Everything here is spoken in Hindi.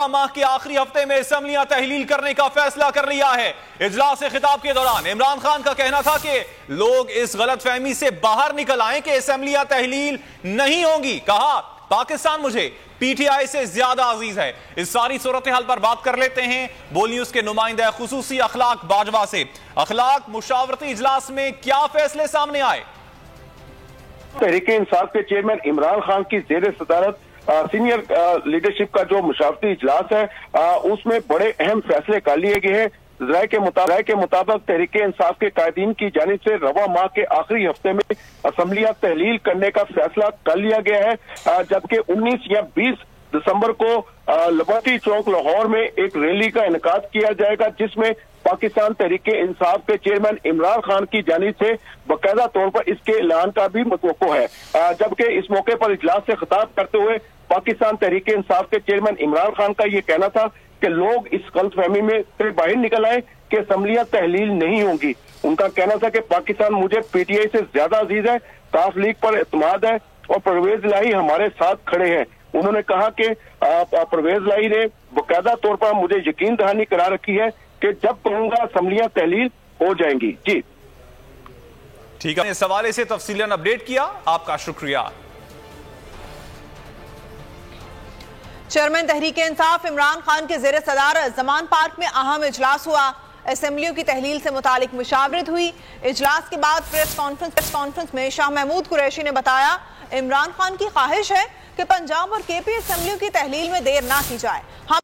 माह के आखिरी हफ्ते में असेंबलियां तहलील करने का फैसला कर लिया है। इजलास से खिताब के दौरान इमरान खान का कहना था कि लोग इस गलतफहमी से बाहर निकल आए कि असेंबलियां तहलील नहीं होंगी। कहा, पाकिस्तान मुझे पीटीआई से ज्यादा अजीज है। इस सारी सूरत हाल पर बात कर लेते हैं बोल न्यूज के नुमाइंदा खुसूसी अखलाक बाजवा से। अखलाक, मुशावरती इजलास में क्या फैसले सामने आए? तहरीके इंसाफ के चेयरमैन इमरान खान की जेर सदारत सीनियर लीडरशिप का जो मुशावरती इजलास है उसमें बड़े अहम फैसले कर लिए गए हैं। राय के मुताबिक तहरीके इंसाफ के कायदीन की जानिब से रवा माह के आखिरी हफ्ते में असेंबलियां तहलील करने का फैसला कर लिया गया है, जबकि 19 या 20 दिसंबर को लिबर्टी चौक लाहौर में एक रैली का इनेकाद किया जाएगा, जिसमें पाकिस्तान तहरीके इंसाफ के चेयरमैन इमरान खान की जानिब से बाकायदा तौर पर इसके ऐलान का भी मतवक्को है। जबकि इस मौके पर इजलास से खिताब करते हुए पाकिस्तान तहरीके इंसाफ के चेयरमैन इमरान खान का ये कहना था कि लोग इस गलतफहमी में से बाहर निकल आए कि असेंबलियां तहलील नहीं होंगी। उनका कहना था कि पाकिस्तान मुझे पीटीआई से ज्यादा अजीज है, काफ लीग पर एतमाद है और परवेज इलाही हमारे साथ खड़े हैं। उन्होंने कहा कि परवेज इलाही ने बाकायदा तौर पर मुझे यकीन दहानी करा रखी है कि जब कहूंगा असेंबलियां तहलील हो जाएंगी। जी ठीक है, इस हवाले से तफसीलन अपडेट किया, आपका शुक्रिया। चेयरमैन तहरीके इंसाफ इमरान खान के जेर सदारत जमान पार्क में अहम इजलास हुआ। असेंबलियों की तहलील से मुतालिक मुशावरत हुई। इजलास के बाद प्रेस कॉन्फ्रेंस में शाह महमूद कुरैशी ने बताया, इमरान खान की ख्वाहिश है कि पंजाब और केपी असेंबलियों की तहलील में देर ना की जाए।